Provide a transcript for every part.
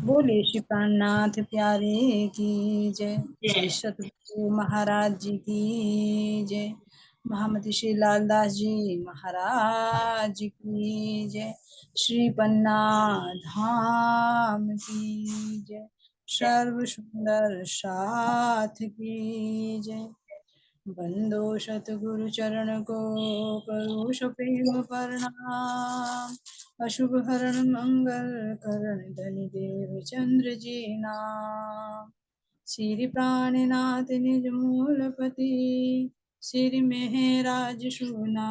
बोले श्री प्राणनाथ प्यारे की जय। श्री सतगुरु महाराज जी की जय। महामती श्री लालदास जी महाराज की जय। श्री पन्ना धाम की जय। सर्व सुंदर साथ की जय। बंदो सतगुरु चरण को करो प्रेम प्रणाम। अशुभ हरण मंगल करण धनि देव चंद्र जी नाम। श्री प्राणनाथ निज मूलपति श्री मेहराज सुना।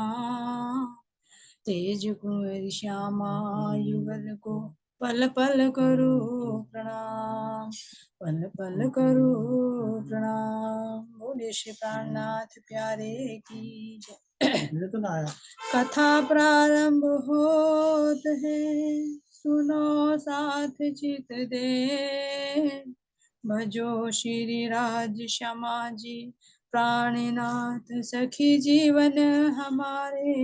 तेज कुंवर श्यामा युगल को पल पल करो प्रणाम। पल पल करो प्रणाम। बोले श्री प्राणनाथ प्यारे की जय। कथा प्रारंभ होत है सुनो साथ चित दे। भजो श्री राज श्यामा जी प्राणनाथ सखी जीवन हमारे।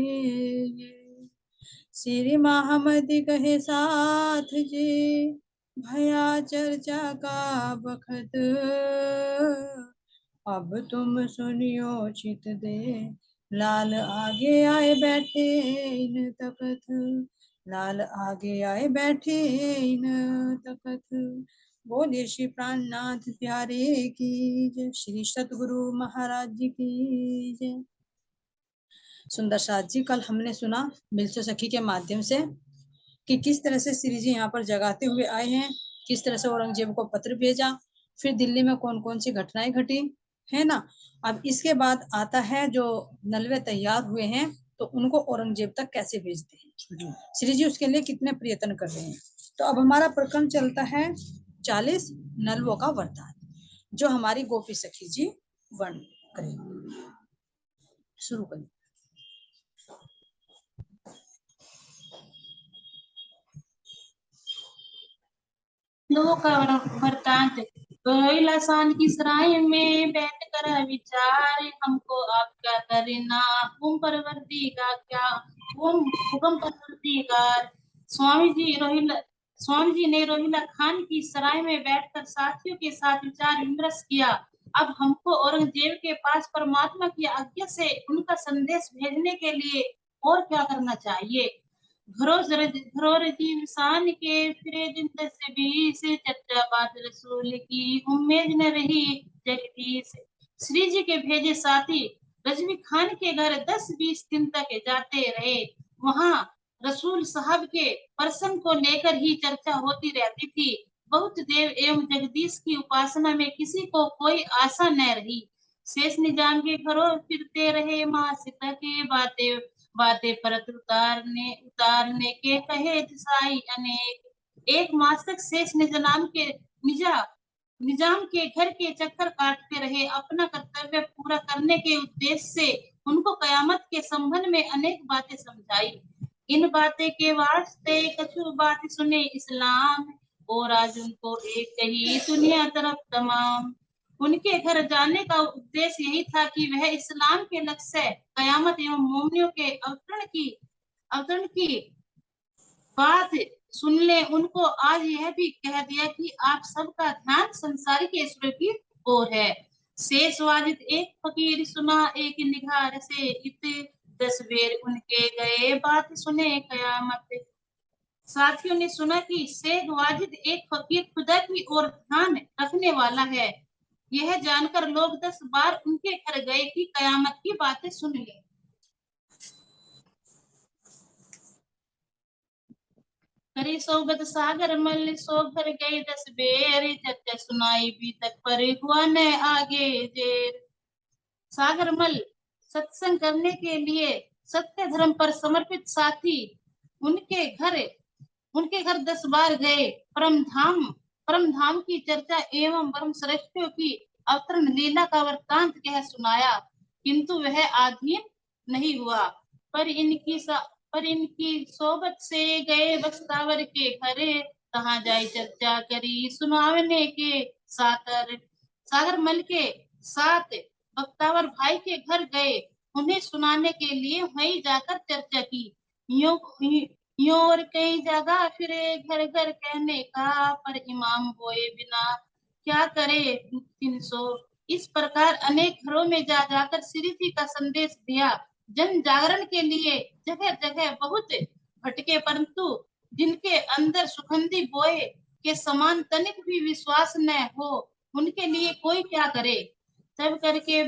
श्री महामती कहे साथ जी भया चर्चा का बखत। अब तुम सुनियो चित दे लाल आगे आए बैठे इन तकत। लाल आगे आए बैठे इन तकत। बोले श्री प्राणनाथ प्यारे की जय। श्री सतगुरु महाराज जी की जय। सुंदर साथ जी, कल हमने सुना बिलसो सखी के माध्यम से कि किस तरह से श्री जी यहाँ पर जगाते हुए आए हैं, किस तरह से औरंगजेब को पत्र भेजा, फिर दिल्ली में कौन कौन सी घटनाएं घटी है ना। अब इसके बाद आता है जो नलवे तैयार हुए हैं तो उनको औरंगजेब तक कैसे भेजते हैं, श्री जी उसके लिए कितने प्रयत्न कर रहे हैं। तो अब हमारा प्रकरण चलता है 40 नलवों का वरदान, जो हमारी गोपी सखी जी वर्ण करेंगे। शुरू करें। नलवों का वृतांत। कैलासान की सराय में बैठ कर विचार हमको आपका करना। हुकुम परवरदिगार क्या हुकुम परवरदिगार। स्वामी जी ने रोहिला खान की सराय में बैठकर साथियों के साथ विचार विमर्श किया। अब हमको औरंगजेब के पास परमात्मा की आज्ञा से उनका संदेश भेजने के लिए और क्या करना चाहिए। इंसान के फिरे दिन से 20 चर्चा बात रसूल की उम्मीद न रही जगदीश। श्री जी के भेजे साथी रजवी खान के घर 10-20 दिन तक जाते रहे। वहाँ रसूल साहब के प्रसंग को लेकर ही चर्चा होती रहती थी। बहुत देव एवं जगदीश की उपासना में किसी को कोई आशा न रही। शेष निजाम के घरों फिरते रहे माँ सीता के बातें बातें परत उतारने के कहे दिशाई अनेक। एक मास तक शेष निजाम के घर के चक्कर काटते रहे। अपना कर्तव्य पूरा करने के उद्देश्य से उनको कयामत के संबंध में अनेक बातें समझाई। इन बातें के वास्ते कछु बात सुने इस्लाम और आज उनको एक ही दुनिया तरफ तमाम। उनके घर जाने का उद्देश्य यही था कि वह इस्लाम के लक्ष्य कयामत एवं मोमियों के अवतरण की बात सुन ले। उनको आज यह भी कह दिया कि आप सबका ध्यान संसारिक ईश्वर की ओर है। शेष वाजिद एक फकीर सुना एक निगार से इत 10 बेर उनके गए बात सुने कयामत। साथियों ने सुना कि शेख वाजिद एक फकीर खुदा की ओर ध्यान रखने वाला है। यह जानकर लोग 10 बार उनके घर गए कि कयामत की बातें सुन ले। करी सोबत सागर मल सो घर गए 10 बेर चर्चा सुनाई भी तक पर हुआ न आगे जेर। सागर मल सत्संग करने के लिए सत्य धर्म पर समर्पित साथी उनके घर 10 बार गए। परम धाम की चर्चा एवं परम श्रेष्ठों की अवतरण लीला का वृत्तांत कह सुनाया, किंतु वह अधीन नहीं हुआ। पर इनकी सोबत से गए बस्तावर के घरे कहाँ जाए चर्चा करी सुनावने के सागर मल के साथ बख्तावर भाई के घर गए। उन्हें सुनाने के लिए वहीं जाकर चर्चा की। यूं यूं और कई जगह फिरे घर घर कहने का, पर इमाम बोए बिना क्या करे 300। इस प्रकार अनेक घरों में जा जाकर श्री जी का संदेश दिया। जन जागरण के लिए जगह जगह बहुत भटके, परंतु जिनके अंदर सुगंधी बोए के समान तनिक भी विश्वास न हो, उनके लिए कोई क्या करे। तब करके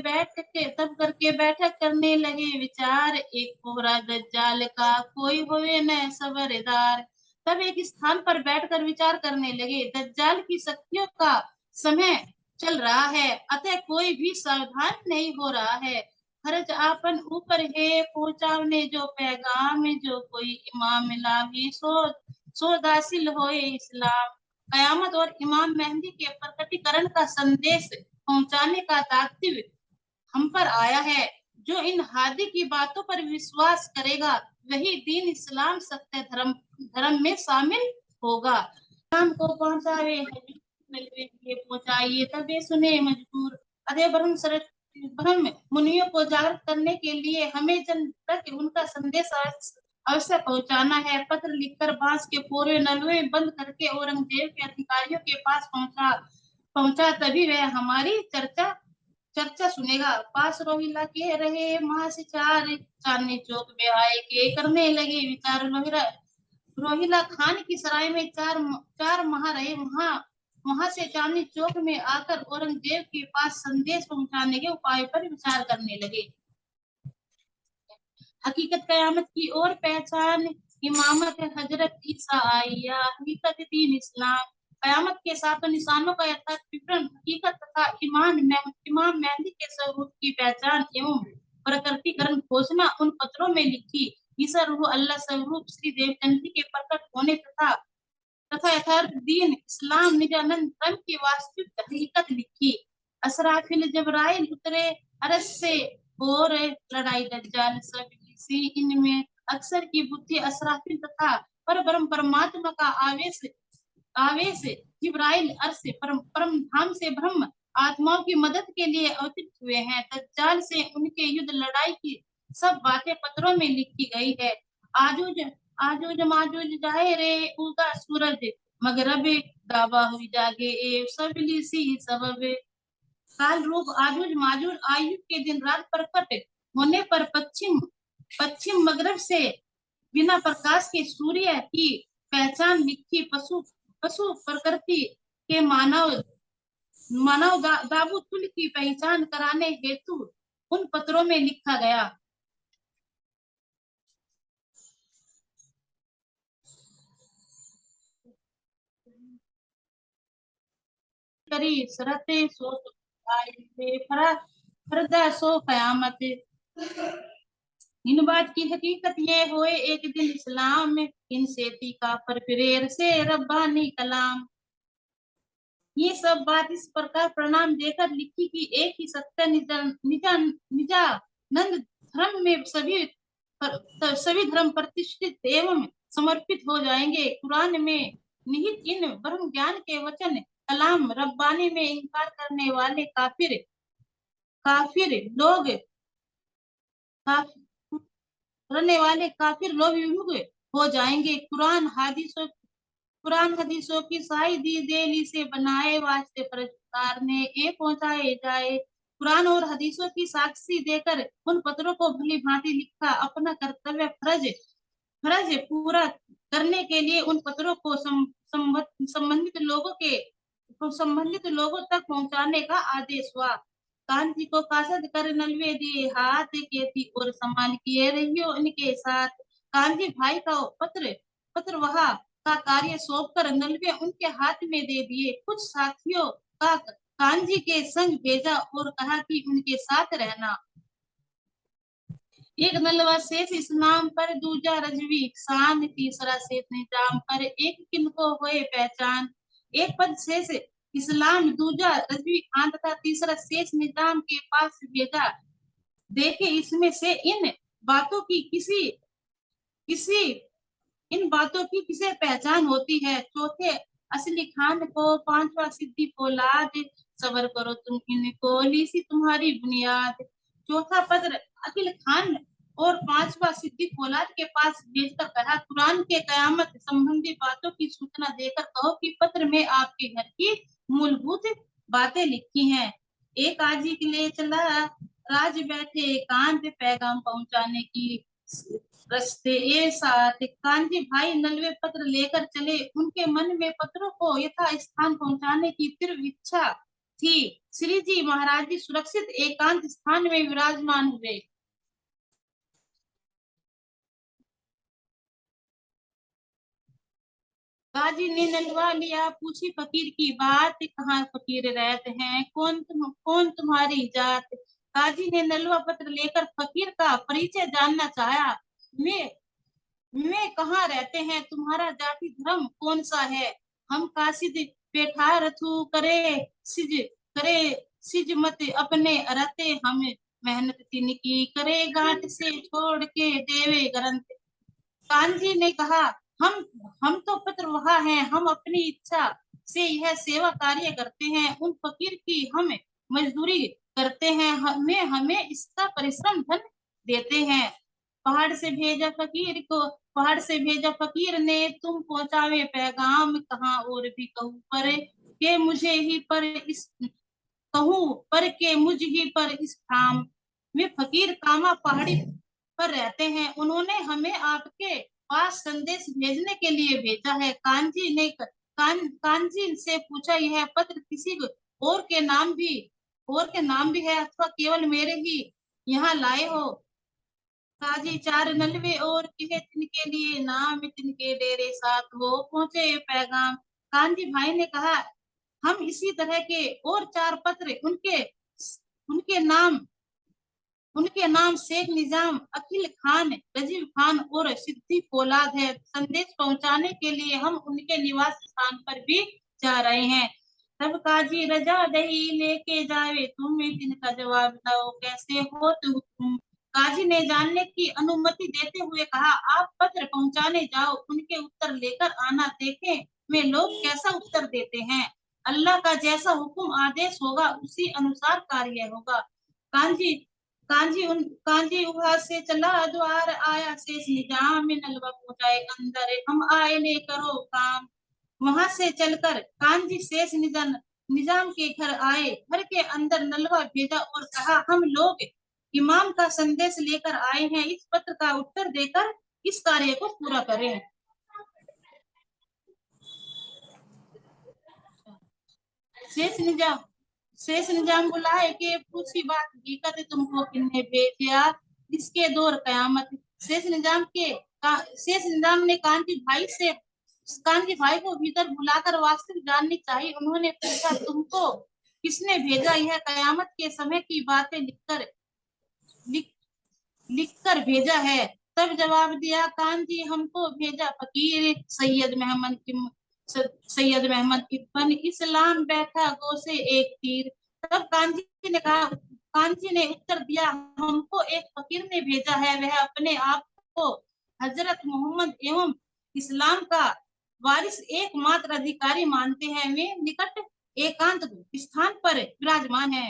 बैठक करने लगे विचार, एक कोहरा दज्जाल का कोई होवे न सबरदार। तब एक स्थान पर बैठकर विचार करने लगे, दज्जाल की शक्तियों का समय चल रहा है, अतः कोई भी सावधान नहीं हो रहा है। खर्च आपन ऊपर है पहुंचावने जो पैगाम, जो कोई इमाम लावी सो दासिल होए इस्लाम। कयामत और इमाम मेहंदी के प्रकटीकरण का संदेश पहुंचाने का दायित्व हम पर आया है। जो इन हादी की बातों पर विश्वास करेगा, वही दीन इस्लाम सत्य धर्म में शामिल होगा। इस्लाम को पहुंचावे ये पहुंचाइए, तबे सुने मजबूर। अरे ब्रह्म मुनियों को जागृत करने के लिए हमें जन तक उनका संदेश अवश्य पहुंचाना है। पत्र लिखकर बांस के पूरे नलवे बंद करके औरंगजेब के अधिकारियों के पास पहुंचा, तभी वह हमारी चर्चा चर्चा सुनेगा। पास रोहिला के रहे महासिचार, चांदनी चौक में आए के करने लगे विचार। रोहिला खान की सराय में चार माह रहे। वहां से चांदनी चौक में आकर औरंगजेब के पास संदेश पहुंचाने के उपाय पर विचार करने लगे। हकीकत कयामत की और पहचान, इमामत हजरत ईसा आया, हकीकत दीन इस्लाम। कयामत के सातों निशानों का यथार्थ विवरण, हकीकत तथा इमाम मेहदी के स्वरूप की पहचान एवं प्रकटीकरण घोषणा उन पत्रों में लिखी। ईसा रूह अल्लाह स्वरूप श्री देवचंद्र के प्रकट होने तथा यथार्थ दीन इस्लाम निजानंद धर्म की वास्तविक हकीकत लिखी। असराफिल जबराइल उतरे अरस से और लड़ाई दज्जाल सब इसी इनमें अक्सर की बुद्धि असराफिल तथा पर ब्रह्म परमात्मा का आवेश आवेश जिब्राइल अर्श परम धाम से ब्रह्म आत्माओं की मदद के लिए अवतरित हुए हैं। दज्जाल से उनके युद्ध लड़ाई की सब बातें पत्रों में लिखी गई है। आजूज आजूज माजूज जाए रे उगा सूरज, मगरब दावा हुई जागे ए सबली सी सबब। काल रूप आजूज माजूज आयु के दिन रात प्रकट होने पर पश्चिम मगरब से बिना प्रकाश के सूर्य की पहचान लिखी। पशु प्रकृति के मानव दाबू तुल की पहचान कराने हेतु उन पत्रों में लिखा गया। करी सरते सो फरदा सो कयामत। इन बात की हकीकत ये होए एक दिन इस्लाम में, इन सेती का पर फिरेर से रब्बानी कलाम। ये सब बात इस प्रकार प्रणाम देकर लिखी कि एक ही सत्य निजानंद धर्म में सभी धर्म प्रतिष्ठित एवं समर्पित हो जाएंगे। कुरान में निहित इन ब्रह्म ज्ञान के वचन कलाम रब्बानी में इनकार करने वाले काफिर लोग करने वाले काफिर लोग विमुख हो जाएंगे। कुरान हदीसों की साई दी देली से बनाए वास्ते परस्तार ने ये पहुंचाए जाए। कुरान और हदीसों की साक्षी देकर उन पत्रों को भली भांति लिखा। अपना कर्तव्य फर्ज पूरा करने के लिए उन पत्रों को संबंधित लोगों तक पहुंचाने का आदेश हुआ। कांची को कासद कर नलवे दिए हाथ के थी और सम्मान किए रहियो इनके साथ। कांजी भाई का पत्र वहा का कार्य सौंपकर नलवे उनके हाथ में दे दिए। कुछ साथियों का कांजी के संग भेजा और कहा कि उनके साथ रहना। एक नलवा शेष इस नाम पर, दूजा रजवी शान, तीसरा शेष निजाम पर, एक किनको होए पहचान। एक पद शेष इस्लाम, दूजा रजवी खान तथा तीसरा शेष निजाम के पास भेजा। देखे इसमें से इन बातों की किसे पहचान होती है। चौथे असली खान को, पांचवा सिद्धि फौलाद, सबर करो तुम इनको लीसी तुम्हारी बुनियाद। चौथा पत्र अकील खान और पांचवा सिद्दीक फौलाद के पास भेजकर कहा, कुरान के कयामत संबंधी बातों की सूचना देकर कहो कि पत्र में आपके घर की मूलभूत बातें लिखी हैं। एक आजी के लिए चला, राज बैठे एकांत पैगाम पहुंचाने की रस्ते ए साथ। कांजी भाई नलवे पत्र लेकर चले। उनके मन में पत्रों को यथा स्थान पहुंचाने की तीव्र इच्छा थी। श्री जी महाराज जी सुरक्षित एकांत स्थान में विराजमान हुए। काजी ने नलवा लिया, पूछी फकीर की बात, कहाँ फकीर रहते हैं, कौन तुम्हारी जात। काजी ने नलवा पत्र लेकर फकीर का परिचय जानना चाहा। मैं कहाँ रहते हैं, तुम्हारा जाति धर्म कौन सा है। हम कासिद पेठा रथु करे सिज मत अपने अरते, हम मेहनत तिनकी करे गांठ से छोड़ के देवे ग्रंथ। कांजी ने कहा, हम तो पत्र वहा हैं, हम अपनी इच्छा से यह सेवा कार्य करते हैं। उन फकीर की हम मजदूरी करते हैं, हमें इसका परिश्रम धन देते हैं। पहाड़ से भेजा फकीर ने, तुम पहुंचावे पैगाम, कहाँ और भी कहूँ पर के मुझे ही पर इस कहूँ पर के मुझ ही पर इस ठाम में। फकीर कामा पहाड़ी पर रहते हैं, उन्होंने हमें आपके पास संदेश भेजने के लिए भेजा है। कांजी से पूछा, यह पत्र किसी और के नाम भी है अथवा केवल मेरे ही यहाँ लाए हो। काजी चार नलवे और कहे, तिनके लिए नाम तिनके डेरे साथ हो पहुंचे पैगाम। कांजी भाई ने कहा, हम इसी तरह के और चार पत्र उनके नाम उनके नाम शेख निजाम, अकील खान, रजीव खान और सिद्दीक फौलाद है। संदेश पहुंचाने के लिए हम उनके निवास स्थान पर भी जा रहे हैं। तब काजी रजा दही लेके जावे, तुम इनका जवाब दो, कैसे हो तुम। काजी ने जानने की अनुमति देते हुए कहा, आप पत्र पहुंचाने जाओ, उनके उत्तर लेकर आना, देखें वे लोग कैसा उत्तर देते हैं। अल्लाह का जैसा हुक्म आदेश होगा उसी अनुसार कार्य होगा। कांजी कांजी वहां से चला, द्वार आया शेष निजाम, नलवा पहुंचाए अंदर, हम आए ले करो काम। वहां से चलकर कांजी शेष निजाम के घर आए। घर के अंदर नलवा भेजा और कहा, हम लोग इमाम का संदेश लेकर आए हैं, इस पत्र का उत्तर देकर इस कार्य को पूरा करें। शेष निजाम बुलाए के पूछी बात हकीकत, तुमको किन्ने भेजा, इसके दौर कयामत। शेष निजाम ने कांजी भाई को भीतर बुलाकर वास्तविक जाननी चाहिए। उन्होंने पूछा, तुमको किसने भेजा, यह कयामत के समय की बातें लिखकर भेजा है। तब जवाब दिया, कांजी हमको भेजा फकीर सैयद महमद इब्न इस्लाम, बैठा गो से एक तीर। तब कांजी ने उत्तर दिया, हमको एक फकीर ने भेजा है, वह अपने आप को हजरत मोहम्मद एवं इस्लाम का वारिस एकमात्र अधिकारी मानते हैं। वे निकट एकांत स्थान पर विराजमान है।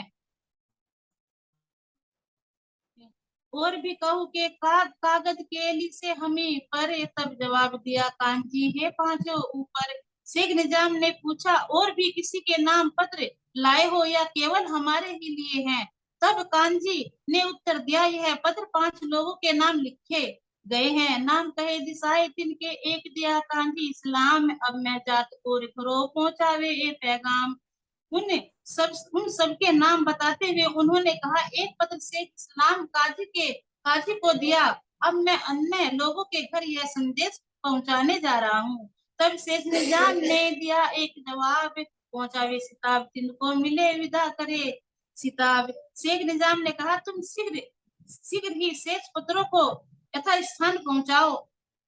और भी कहूँ के कागज केली से हमें परे। तब जवाब दिया, कांजी है पांचों ऊपर। शेख निजाम ने पूछा, और भी किसी के नाम पत्र लाए हो या केवल हमारे ही लिए हैं। तब कांजी ने उत्तर दिया, यह पत्र 5 लोगों के नाम लिखे गए हैं। नाम कहे दिशाए तिनके, एक दिया कांजी इस्लाम, अब मैं जात और घरों पहुंचावे ए पैगाम। उन सब के नाम बताते हुए उन्होंने कहा, एक पत्र शेख इस्लाम काजी को दिया, अब मैं अन्य लोगों के घर यह संदेश पहुंचाने जा रहा हूँ। तब शेख निजाम ने दिया एक जवाब, पहुंचावे सिताब, जिनको मिले विदा करे सिताब। शेख निजाम ने कहा, तुम शीघ्र ही शेष पत्रों को यथा स्थान पहुंचाओ,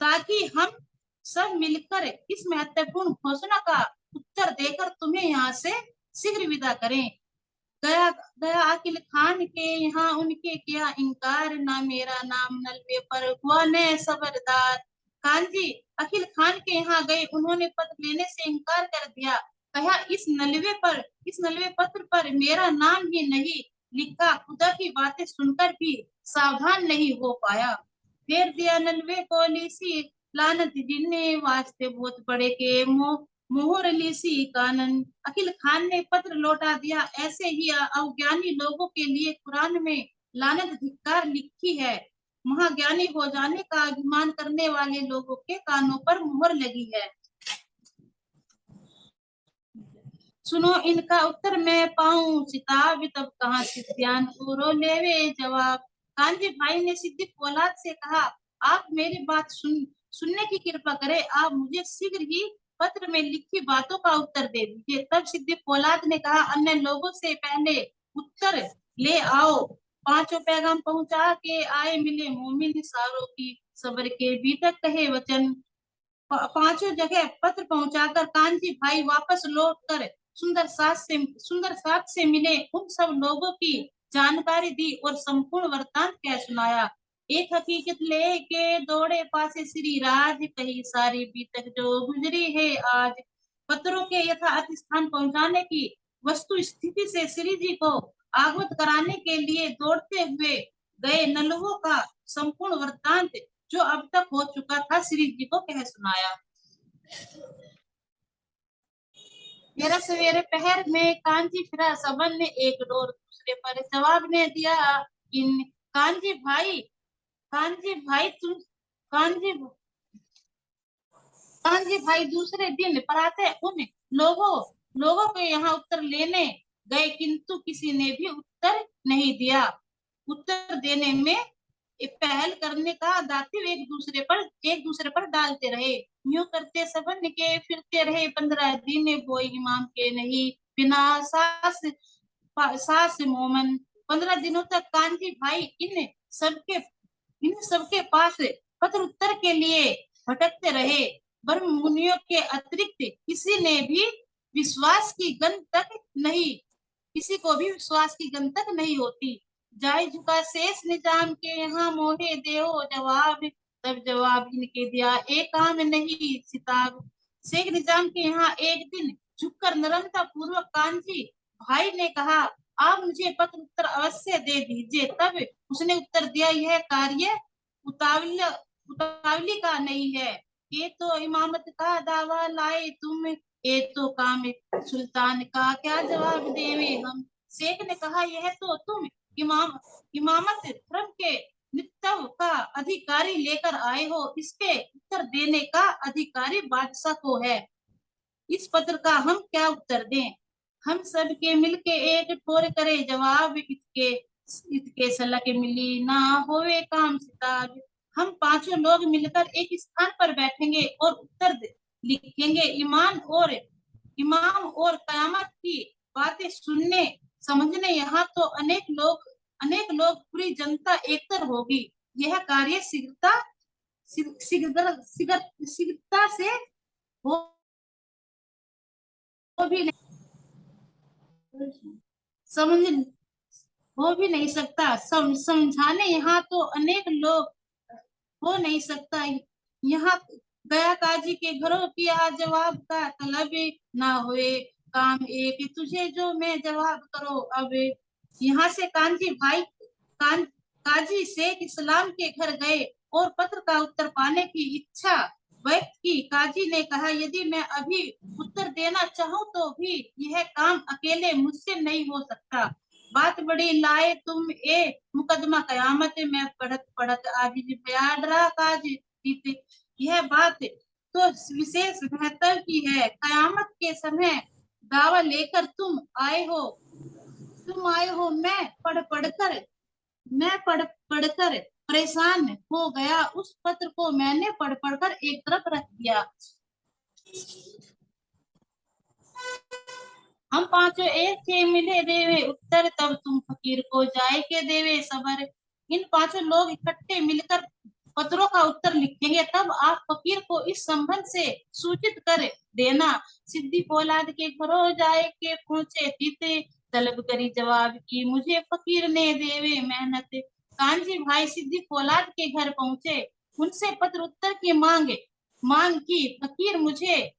ताकि हम सब मिलकर इस महत्वपूर्ण घोषणा का उत्तर देकर तुम्हें यहाँ से शीघ्र विदा करें। गया अकील खान के यहाँ, उनके किया इनकार, ना मेरा नाम नलवे पर हुआ न सबरदार। कांजी अकील खान के यहाँ गए, उन्होंने पत्र लेने से इनकार कर दिया। कहा, इस नलवे पत्र पर मेरा नाम ही नहीं, लिखा खुदा की बातें सुनकर भी सावधान नहीं हो पाया। फेर दिया नलवे को लीसी लानत जिन्ने वास्ते बहुत बड़े के मोहर लीसी कानन। अकील खान ने पत्र लौटा दिया। ऐसे ही अज्ञानी लोगों के लिए कुरान में लानत धिक्कार लिखी है। महाज्ञानी हो जाने का अभिमान करने वाले लोगों के कानों पर मुहर लगी है। सुनो इनका उत्तर मैं पाऊं सिताब तब कहाँ सिद्धियान पूरो लेवे जवाब। कांजी भाई ने सिद्धि फौलाद से कहा, आप मेरी बात सुनने की कृपा करें। आप मुझे शीघ्र ही पत्र में लिखी बातों का उत्तर दे दीजिए। तब सिद्धि फौलाद ने कहा, अन्य लोगों से पहले उत्तर ले आओ। पांचों पैगाम पहुंचा के आए मिले मोमिन सारों की सबर के बीतक कहे वचन। पांचों जगह पत्र पहुंचाकर कांजी भाई वापस लौट कर सुंदर साथ से मिले। उन सब लोगों की जानकारी दी और संपूर्ण वृत्तांत कह सुनाया। एक हकीकत ले के दौड़े पासे श्री राज कही सारी बीतक जो गुजरी है आज। पत्रों के यथार्थ स्थान पहुंचाने की वस्तु स्थिति से श्री जी को अवगत कराने के लिए दौड़ते हुए गए नलवों का संपूर्ण वृत्तांत जो अब तक हो चुका था श्री जी को कह सुनाया। मेरा सवेरे पहर में कांजी फिरा सबन ने एक डोर दूसरे पर जवाब ने दिया। इन कांजी भाई तुम कांजी कांजी भाई दूसरे दिन प्रातः उन लोगों के यहाँ उत्तर लेने गए, किंतु किसी ने भी उत्तर नहीं दिया। उत्तर देने में पहल करने का दातिव एक दूसरे पर डालते रहे। यूं करते सबन के फिरते रहे 15 दिन वो इमाम के नहीं बिना सास मोमन। 15 दिनों तक कांजी भाई इन सबके पास पत्र उत्तर के लिए भटकते रहे। ब्रह्म मुनियों के अतिरिक्त किसी को भी विश्वास की गंध तक नहीं होती। जाय झुका शेष निजाम के यहाँ मोहे देओ जवाब। तब जवाब इनके दिया एक काम नहीं सिताब। शेख निजाम के यहाँ एक दिन झुककर नरमता पूर्वक कांजी भाई ने कहा, आप मुझे पत्र उत्तर अवश्य दे दीजिए। तब उसने उत्तर दिया, यह कार्य उतावली का नहीं है। ये तो इमामत का दावा लाए तुम, ये तो काम सुल्तान का क्या जवाब देवे हम। शेख ने कहा, यह तो तुम इमामत धर्म के नित्व का अधिकारी लेकर आए हो, इसके उत्तर देने का अधिकारी बादशाह को है। इस पत्र का हम क्या उत्तर दें। हम सब के मिलके एक ठोर करे जवाब। इसके सलाह के मिली ना होवे काम सिताब। हम पांचों लोग मिलकर एक स्थान पर बैठेंगे और उत्तर लिखेंगे। इमाम और कयामत की बातें सुनने समझने यहाँ तो अनेक लोग पूरी जनता एकत्र होगी। यह कार्य शीघ्रता से हो भी समझ हो भी नहीं सकता। समझाने यहाँ तो अनेक लोग हो नहीं सकता। यहाँ गया काजी के घरों की आज जवाब का तलब ना हुए काम एक तुझे जो मैं जवाब करो अब। यहाँ से काजी शेख इस्लाम के घर गए और पत्र का उत्तर पाने की इच्छा व्यक्त की। काजी ने कहा, यदि मैं अभी उत्तर देना चाहूँ तो भी यह काम अकेले मुझसे नहीं हो सकता। बात बड़ी लाए तुम ए मुकदमा कयामत में पढ़त आजिज बयाडरा काज। यह बात तो विशेष महत्व की है। कयामत के समय दावा लेकर तुम आए हो। मैं पढ़कर परेशान हो गया। उस पत्र को मैंने पढ़कर एक तरफ रख दिया। हम पांचों एक थे मिले देवे उत्तर, तब तुम फकीर को जाए के देवे सबर। इन पांचों लोग इकट्ठे मिलकर पत्रों का उत्तर लिखेंगे, तब आप फकीर को इस संबंध से सूचित कर देना। सिद्धि फौलाद के घरों जाए के पहुंचे तीते तलब करी जवाब की, मुझे फकीर ने देवे मेहनत। कांजी भाई सिद्धि फौलाद के घर पहुंचे, उनसे पत्र उत्तर की मांग की। फकीर मुझे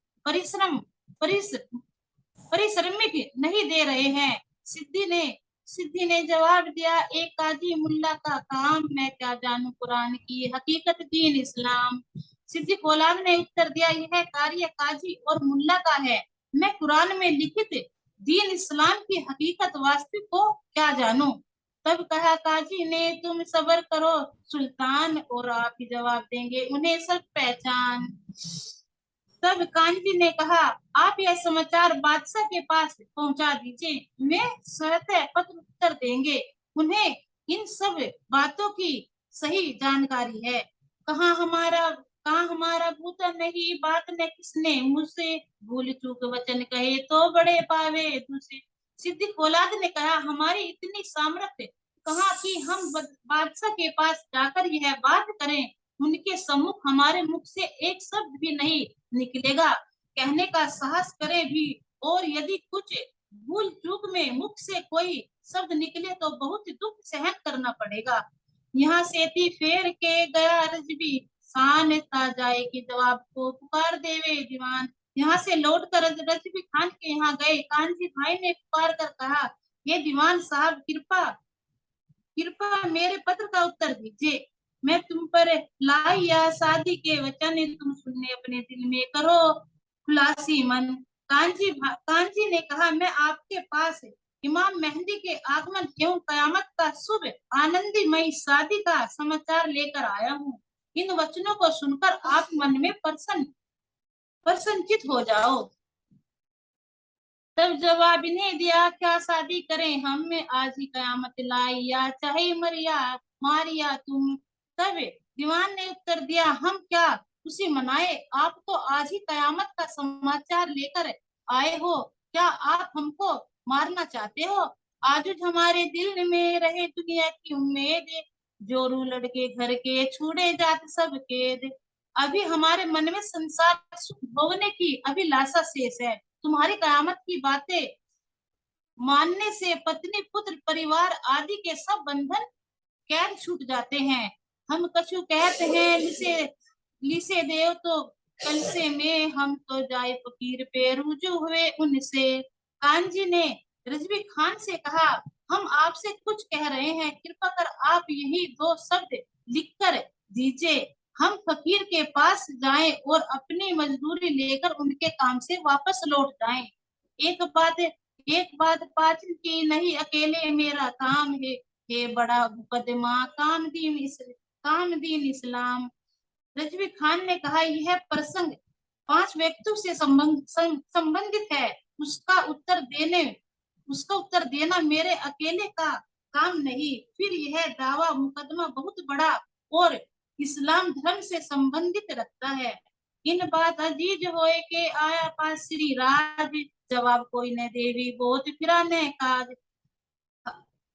परिश्रमिक नहीं दे रहे हैं। सिद्धि ने सिद्धि ने जवाब दिया, एक काजी मुल्ला का काम, मैं क्या जानूं कुरान की हकीकत दीन इस्लाम। सिद्धि फौलाद ने उत्तर दिया, यह कार्य काजी और मुल्ला का है, मैं कुरान में लिखित दीन इस्लाम की हकीकत वास्तविक को क्या जानूं। तब कहा काजी ने, तुम सब्र करो सुल्तान, और आप ही जवाब देंगे, उन्हें सब पहचान। तब कांजी ने कहा, आप यह समाचार बादशाह के पास पहुंचा दीजिए, वे स्वतः पत्र उत्तर देंगे, उन्हें इन सब बातों की सही जानकारी है। कहाँ हमारा भूत नहीं, बात न किसने मुझसे, भूल चूक वचन कहे तो बड़े पावे दूसरे। सिद्दीक फौलाद ने कहा, हमारी इतनी सामर्थ्य कहाँ कि हम बादशाह के पास जाकर यह बात करें, उनके सम्मुख हमारे मुख से एक शब्द भी नहीं निकलेगा, कहने का साहस करे भी, और यदि कुछ भूल चूक में मुख से कोई शब्द निकले तो बहुत दुख सहन करना पड़ेगा। यहाँ से थी फेर के गया रजबी, शान ता जाए कि जवाब को पुकार देवे दीवान। यहाँ से लौट कर रजबी खान के यहाँ गए। कानजी भाई ने पुकार कर कहा, ये दीवान साहब, कृपा कृपा मेरे पत्र का उत्तर दीजिए, मैं तुम पर लाई या शादी के वचन तुम सुनने अपने दिल में करो खुलासी मन। कांजी ने कहा, मैं आपके पास इमाम मेहंदी के आगमन एवं कयामत का शुभ आनंदमयी शादी का समाचार लेकर आया हूँ, इन वचनों को सुनकर आप मन में प्रसन्नचित हो जाओ। तब जवाब इन्हें दिया, क्या शादी करें हम में आज ही कयामत लाई, या चाहे मरिया मारिया तुम। तब दीवान ने उत्तर दिया, हम क्या खुशी मनाए, आप तो आज ही कयामत का समाचार लेकर आए हो, क्या आप हमको मारना चाहते हो। आज हमारे दिल में रहे दुनिया की उम्मीद, जोरू लड़के घर के छूड़े जात सब केद। अभी हमारे मन में संसार सुख भोगने की अभिलाषा शेष है, तुम्हारी कयामत की बातें मानने से पत्नी पुत्र परिवार आदि के सब बंधन कैद छूट जाते हैं। हम कछु कहते हैं लिसे देव तो कल से में, हम तो जाए फकीर पे रुजू हुए उनसे। कांजी ने रजबी खान से कहा, हम आपसे कुछ कह रहे हैं, कृपा कर आप यही दो शब्द लिख कर दीजिए, हम फकीर के पास जाएं और अपनी मजदूरी लेकर उनके काम से वापस लौट जाएं। एक बात पाचन की नहीं, अकेले मेरा काम है, बड़ा मुकदमा कामदीन इस्लाम। रजवी खान ने कहा, यह प्रसंग 5 व्यक्तियों से संबंधित है, उसका उत्तर देना मेरे अकेले का काम नहीं, फिर यह दावा मुकदमा बहुत बड़ा और इस्लाम धर्म से संबंधित रखता है। इन बात अजीज होए के आया पास श्री राज, जवाब कोई न देवी बहुत फिरा ने काज।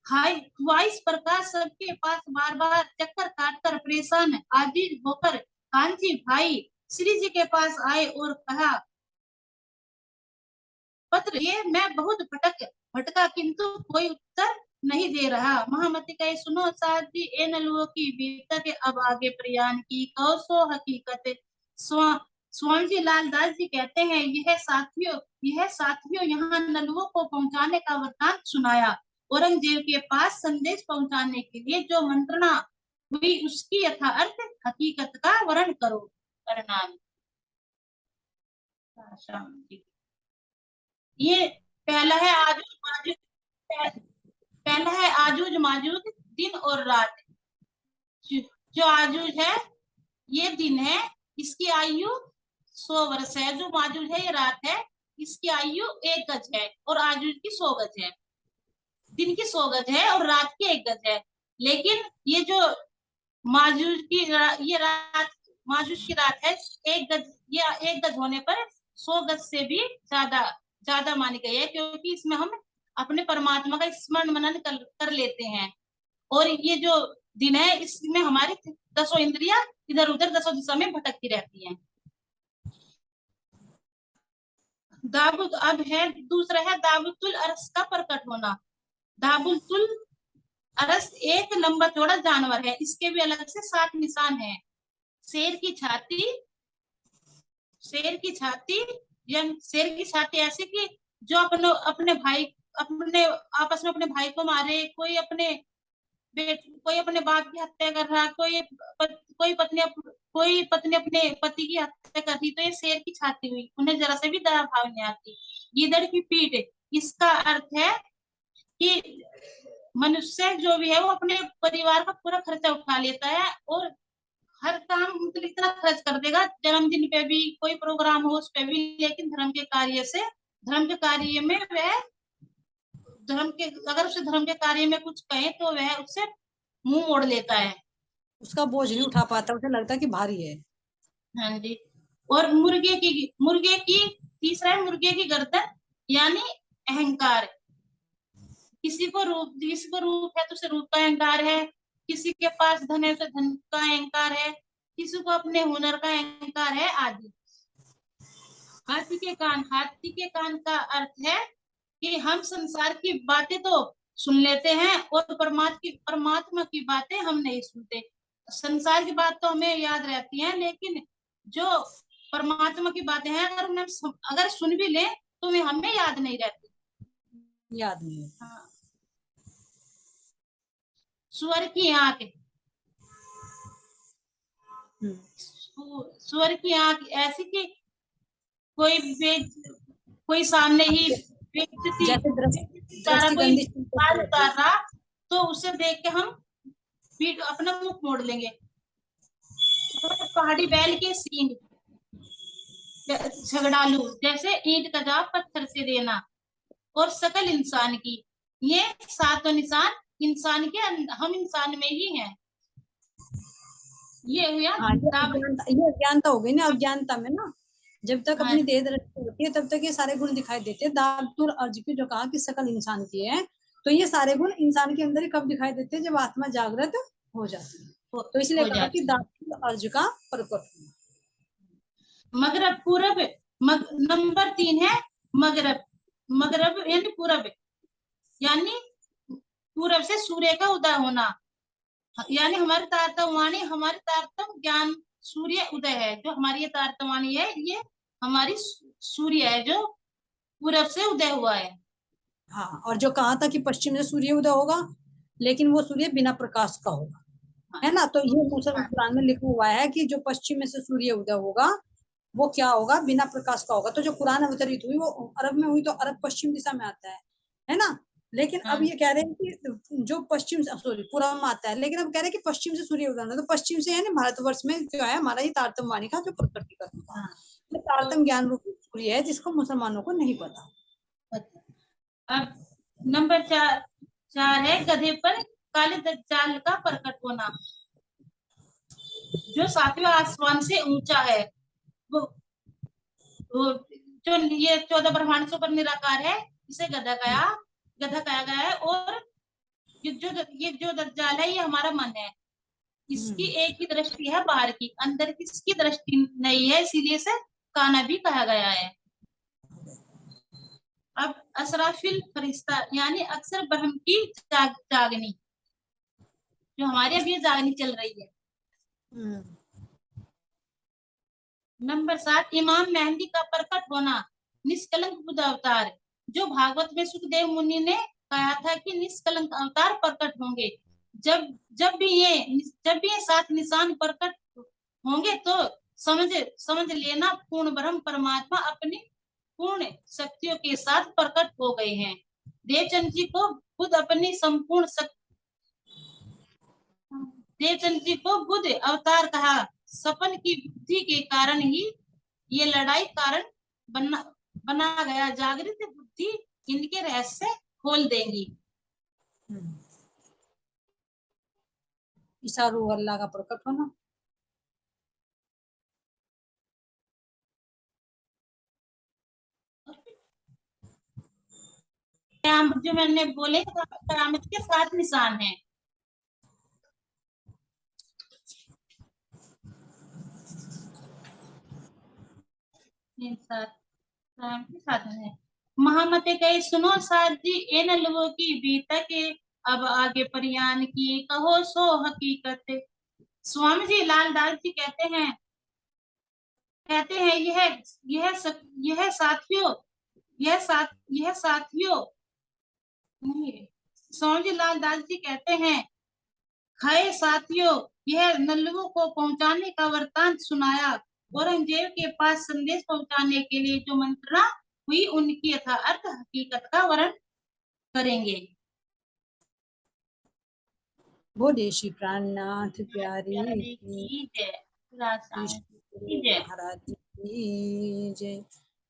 हाय हुआ इस प्रकार सबके पास बार बार चक्कर काटकर परेशान आजीज होकर कांची भाई श्री जी के पास आए और कहा, पत्र ये मैं बहुत भटका किंतु कोई उत्तर नहीं दे रहा। महामती कहे, सुनो साथ जी, ए नलुओं की बीतत अब आगे प्रयाण की कौसो हकीकत। स्वामी जी लालदास जी कहते हैं, यह साथियों यहाँ नलुओं को पहुंचाने का वृतांत सुनाया। औरंगजेब के पास संदेश पहुंचाने के लिए जो मंत्रणा हुई उसकी यथार्थ हकीकत का वर्णन करो। परिणाम ये पहला है आजूज माजूज दिन और रात। जो आजूज है ये दिन है, इसकी आयु 100 वर्ष है। जो माजूज है ये रात है, इसकी आयु 1 गज है, और आजूज की 100 गज है। दिन की 100 गज है और रात की 1 गज है। लेकिन ये जो माजूज की रात है 1 गज, ये 1 गज होने पर 100 गज से भी ज्यादा मानी गई है, क्योंकि इसमें हम अपने परमात्मा का स्मरण मनन कर लेते हैं। और ये जो दिन है इसमें हमारी 10 इंद्रियां इधर उधर 10 दिशा में भटकती रहती हैं। अब है दूसरा है दाबुतुल अरस का प्रकट होना। दाबुतुल अरस एक लंबा चौड़ा जानवर है, इसके भी अलग से 7 निशान हैं। शेर की छाती ऐसी कि जो अपने भाई अपने आपस में अपने भाई को मारे, कोई अपने बाप की हत्या कर रहा, कोई पत्नी अपने पति की हत्या कर रही, तो ये शेर की छाती हुई, उन्हें जरा से भी दया भाव नहीं आती। गीदड़ की पीठ, इसका अर्थ है कि मनुष्य जो भी है वो अपने परिवार का पूरा खर्चा उठा लेता है और हर काम मतलब इतना खर्च कर देगा, जन्मदिन पे भी, कोई प्रोग्राम हो उस पे भी, लेकिन धर्म के कार्य में वह अगर उसे धर्म के कार्य में कुछ कहे तो वह उससे मुंह मोड़ लेता है। उसका बोझ नहीं उठा पाता, उसे लगता है कि भारी है। हाँ जी। और मुर्गे की तीसरा है मुर्गे की गर्दन, यानी अहंकार। किसी को रूप है तो उसे रूप का अहंकार है, किसी के पास धन है उसे धन का अहंकार है, किसी को अपने हुनर का अहंकार है आदि। हाथी के कान का अर्थ है कि हम संसार की बातें तो सुन लेते हैं और परमात्मा की बातें हम नहीं सुनते। संसार की बात तो हमें याद रहती है, लेकिन जो परमात्मा की बातें हैं अगर सुन भी ले तो वे हमें याद नहीं रहती। याद नहीं है। हाँ। सुअर की आंख, सुअर की आंख ऐसी कि कोई कोई सामने ही व्यक्ति जैसे द्वारा दृष्टि कोई गंदी माल रहती उतार है। रहा तो उसे देख के हम पीठ अपना मुंह मोड़ लेंगे। और पहाड़ी बैल के सींग, झगड़ालू, जैसे ईंट का जवाब पत्थर से देना। और शकल इंसान की, ये सातों निशान हम इंसान में ही हैं। ये हुआ हाँ, ये अज्ञानता हो गई ना। अज्ञानता में ना, जब तक हाँ, अपनी देह दृष्टि होती है तब तक ये सारे गुण दिखाई देते हैं। दातुर अर्ज की जो कहा कि सकल इंसान की है, तो ये सारे गुण इंसान के अंदर ही कब दिखाई देते हैं? जब आत्मा जागृत हो जाती है। हो, तो इसलिए हो कहा कि जाती है। दातुर अर्ज का प्रकट होना। मगरब पूरब, नंबर 3 है मगरब। मगरब यानी पूरब, यानी पूरब से सूर्य का उदय होना। यानी हमारी तारतम ज्ञान सूर्य उदय है। जो हमारी ये तारतवाणी है, ये हमारी सूर्य है जो पूरब से उदय हुआ है। हाँ, और जो कहा था कि पश्चिम से सूर्य उदय होगा, लेकिन वो सूर्य बिना प्रकाश का होगा, हाँ, है ना। तो ये मुसलमान हाँ, कुरान में लिखा हुआ है कि जो पश्चिम में से सूर्य उदय होगा वो क्या होगा? बिना प्रकाश का होगा। तो जो कुरान अवतरित हुई वो अरब में हुई, तो अरब पश्चिम दिशा में आता है ना। लेकिन अब हाँ, ये कह रहे हैं कि जो पश्चिम सॉरी पूर्व में आता है, लेकिन अब कह रहे हैं कि पश्चिम से सूर्य उदय होना। तो पश्चिम से यानी भारतवर्ष में जो है हमारा ये तारतम वाणी का जो प्रकटीकरण था, हाँ। ये तो तारतम ज्ञान रूपी सूर्य है जिसको मुसलमानों को नहीं पता। अब नंबर 4 है गधे पर काले दज्जाल का प्रकट होना। जो 7वें आसमान से ऊंचा है, वो, वो जो ये 14 ब्रह्मांड से ऊपर निराकार है, इसे गधा कहा गया है। और ये जो दज्जाल है, ये हमारा मन है। इसकी एक ही दृष्टि है बाहर की, अंदर की इसकी दृष्टि नहीं है, इसीलिए इसे काना भी कहा गया है। अब असराफिल फरिश्ता, यानी अक्सर ब्रह्म की जागनी, जो हमारे अभी जागनी चल रही है। नंबर 7 इमाम मेहंदी का प्रकट होना, निष्कलंक बुद्ध अवतार। जो भागवत में सुखदेव मुनि ने कहा था कि निष्कलंक अवतार प्रकट होंगे। जब जब भी ये 7 निशान प्रकट होंगे तो समझ समझ लेना पूर्ण ब्रह्म परमात्मा अपनी पूर्ण शक्तियों के साथ प्रकट हो गए हैं। देवचंद जी को खुद अपनी संपूर्ण शक्ति देवचंद जी को बुद्ध अवतार कहा। सपन की बुद्धि के कारण ही ये लड़ाई कारण बना बना गया। जागृत बुद्धि इनके रहस्य खोल देंगी। ईसा रूह अल्लाह का प्रकट होना। जो मैंने बोले करामत के 7 निशान हैं। साधन है। महामते कहे सुनो साथ जी इन लोगों की बीता के, अब आगे परियान की कहो सो हकीकत। स्वामी जी लालदास जी कहते हैं यह साथियों, यह साथियों स्वामी जी लाल दास जी कहते हैं, खाए साथियों, यह नल्लुओं को पहुंचाने का वृतांत सुनाया। औरंगजेब के पास संदेश पहुंचाने के लिए जो मंत्रणा हुई, उनकी यथार्थ हकीकत का वर्णन करेंगे। बोले श्री प्राणनाथ प्यारे प्यारे की की जय, रासायन की जय। महाराज जी की जय,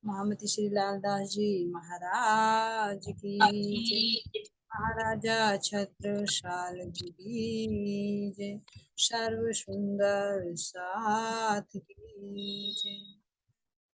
महामती श्री लालदास जी महाराज की जय, महाराजा छत्रसाल जी की जय, सर्व सुंदर साथ की जय।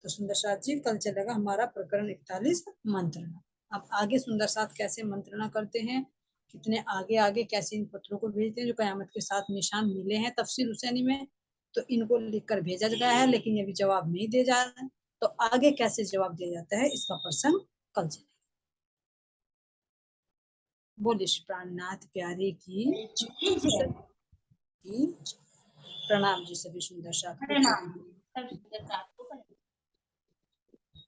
तो सुंदर साथ जी, कल चलेगा हमारा प्रकरण 41 मंत्रणा। अब आगे सुंदर साथ कैसे मंत्रणा करते हैं, कितने आगे आगे कैसे इन पत्रों को भेजते हैं जो कयामत के साथ निशान मिले हैं तफसीर हुसैनी में, तो इनको लिखकर भेजा गया है, लेकिन ये भी जवाब नहीं दे जा रहा है। तो आगे कैसे जवाब दिया जाता है इसका प्रसंग कल चलेगा। बोले श्री प्राणनाथ प्यारे की जय। प्रणाम जी सभी सुंदर साथ को। प्रणाम। सब सुंदर साथ